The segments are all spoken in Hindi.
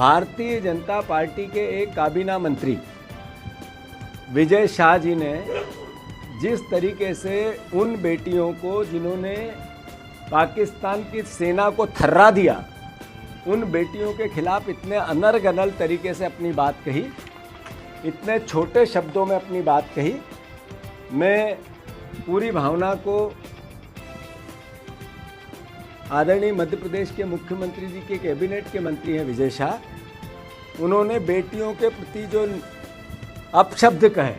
भारतीय जनता पार्टी के एक काबीना मंत्री विजय शाह जी ने जिस तरीके से उन बेटियों को जिन्होंने पाकिस्तान की सेना को थर्रा दिया, उन बेटियों के खिलाफ इतने अनर्गल तरीके से अपनी बात कही, इतने छोटे शब्दों में अपनी बात कही, मैं पूरी भावना को आदरणीय मध्य प्रदेश के मुख्यमंत्री जी के कैबिनेट के मंत्री हैं विजय शाह, उन्होंने बेटियों के प्रति जो अपशब्द कहे,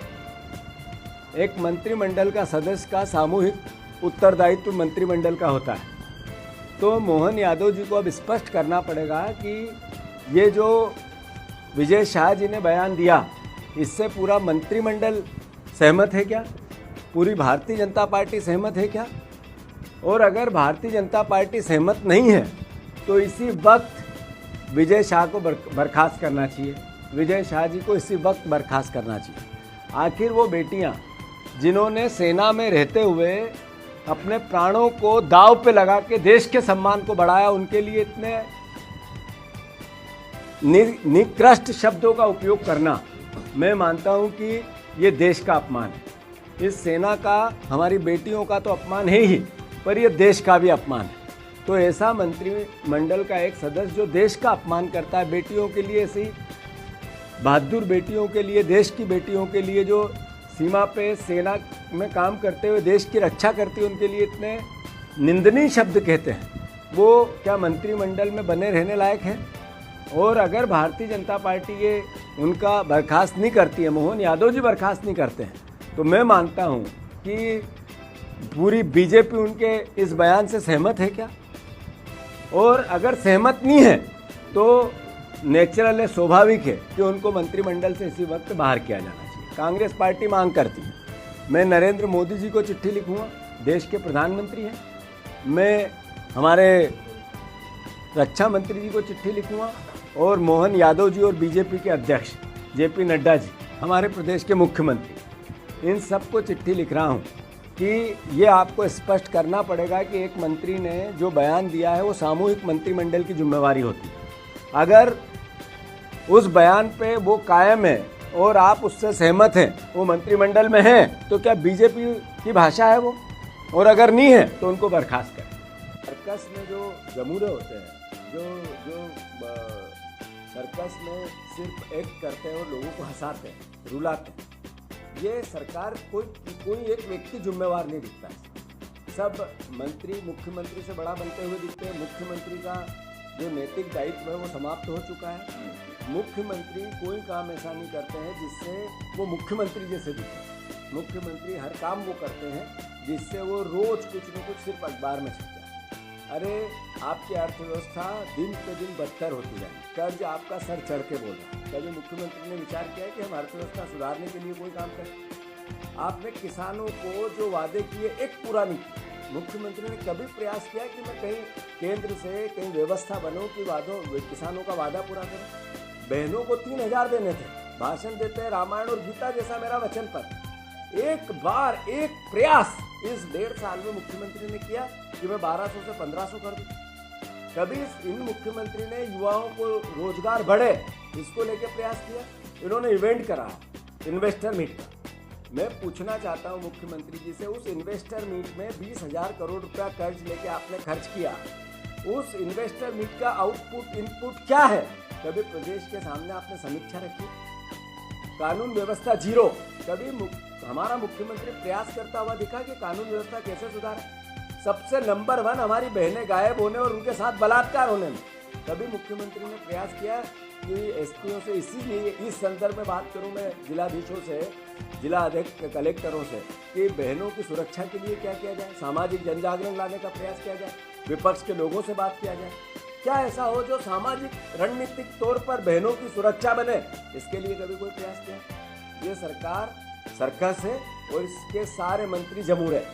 एक मंत्रिमंडल का सदस्य का सामूहिक उत्तरदायित्व मंत्रिमंडल का होता है, तो मोहन यादव जी को अब स्पष्ट करना पड़ेगा कि ये जो विजय शाह जी ने बयान दिया, इससे पूरा मंत्रिमंडल सहमत है क्या? पूरी भारतीय जनता पार्टी सहमत है क्या? और अगर भारतीय जनता पार्टी सहमत नहीं है तो इसी वक्त विजय शाह को बर्खास्त करना चाहिए, विजय शाह जी को इसी वक्त बर्खास्त करना चाहिए। आखिर वो बेटियां जिन्होंने सेना में रहते हुए अपने प्राणों को दांव पे लगा के देश के सम्मान को बढ़ाया, उनके लिए इतने निकृष्ट शब्दों का उपयोग करना, मैं मानता हूं कि ये देश का अपमान है। इस सेना का, हमारी बेटियों का तो अपमान है ही, पर ये देश का भी अपमान है। तो ऐसा मंत्रिमंडल का एक सदस्य जो देश का अपमान करता है, बेटियों के लिए, ऐसी बहादुर बेटियों के लिए, देश की बेटियों के लिए जो सीमा पे सेना में काम करते हुए देश की रक्षा करती है, उनके लिए इतने निंदनीय शब्द कहते हैं, वो क्या मंत्रिमंडल में बने रहने लायक है? और अगर भारतीय जनता पार्टी ये उनका बर्खास्त नहीं करती है, मोहन यादव जी बर्खास्त नहीं करते हैं, तो मैं मानता हूँ कि पूरी बीजेपी उनके इस बयान से सहमत है क्या? और अगर सहमत नहीं है तो नेचुरल है, स्वाभाविक है कि उनको मंत्रिमंडल से इसी वक्त बाहर किया जाना चाहिए। कांग्रेस पार्टी मांग करती है, मैं नरेंद्र मोदी जी को चिट्ठी लिखूंगा, देश के प्रधानमंत्री हैं, मैं हमारे रक्षा मंत्री जी को चिट्ठी लिखूंगा, और मोहन यादव जी और बीजेपी के अध्यक्ष जेपी नड्डा जी, हमारे प्रदेश के मुख्यमंत्री, इन सबको चिट्ठी लिख रहा हूँ कि ये आपको स्पष्ट करना पड़ेगा कि एक मंत्री ने जो बयान दिया है वो सामूहिक मंत्रिमंडल की जिम्मेवारी होती है। अगर उस बयान पे वो कायम है और आप उससे सहमत हैं, वो मंत्रिमंडल में हैं, तो क्या बीजेपी की भाषा है वो? और अगर नहीं है तो उनको बर्खास्त करें। सर्कस में जो जमूरे होते हैं, जो सर्कस में सिर्फ एक्ट करते हैं और लोगों को हंसाते हैं, रुलाते हैं, ये सरकार कोई एक व्यक्ति जिम्मेवार नहीं दिखता है। सब मंत्री मुख्यमंत्री से बड़ा बनते हुए दिखते हैं। मुख्यमंत्री का जो नैतिक दायित्व है वो समाप्त हो चुका है। मुख्यमंत्री कोई काम ऐसा नहीं करते हैं जिससे वो मुख्यमंत्री जैसे दिखे। मुख्यमंत्री हर काम वो करते हैं जिससे वो रोज कुछ न कुछ सिर्फ अखबार में छप जाए। अरे आपकी अर्थव्यवस्था दिन पे दिन बदतर होती जाए, कर्ज आपका सर चढ़ के बोल रहा है। कभी मुख्यमंत्री ने विचार किया है कि हम अर्थव्यवस्था सुधारने के लिए कोई काम करें? आपने किसानों को जो वादे किए एक पूरा नहीं किया। मुख्यमंत्री ने कभी प्रयास किया कि मैं कहीं केंद्र से कहीं व्यवस्था बनूं कि किसानों का वादा पूरा करूं? बहनों को 3,000 देने थे, भाषण देते हैं रामायण और गीता जैसा मेरा वचन पत्र। एक बार एक प्रयास इस 1.5 साल में मुख्यमंत्री ने किया कि मैं 1200 से 1500 कर दूं? कभी इन मुख्यमंत्री ने युवाओं को रोजगार बढ़े इसको लेके प्रयास किया? इन्होंने इवेंट करा इन्वेस्टर मीट का। मैं पूछना चाहता हूं मुख्यमंत्री जी से, उस इन्वेस्टर मीट में 20,000 करोड़ रुपया कर्ज लेके आपने खर्च किया, उस इन्वेस्टर मीट का आउटपुट इनपुट क्या है? कभी प्रदेश के सामने आपने समीक्षा रखी? कानून व्यवस्था जीरो। कभी हमारा मुख्यमंत्री प्रयास करता हुआ दिखा कि कानून व्यवस्था कैसे सुधारे? सबसे नंबर 1 हमारी बहनें गायब होने और उनके साथ बलात्कार होने में। कभी मुख्यमंत्री ने प्रयास किया कि एसपीओ से, इसीलिए इस संदर्भ में बात करूं मैं जिलाधीशों से, जिला अध्यक्ष कलेक्टरों से, कि बहनों की सुरक्षा के लिए क्या किया जाए? सामाजिक जनजागरण लाने का प्रयास किया जाए, विपक्ष के लोगों से बात किया जाए। क्या ऐसा हो जो सामाजिक रणनीतिक तौर पर बहनों की सुरक्षा बने, इसके लिए कभी कोई प्रयास किया? ये सरकार सर्कस है और इसके सारे मंत्री जमूर है।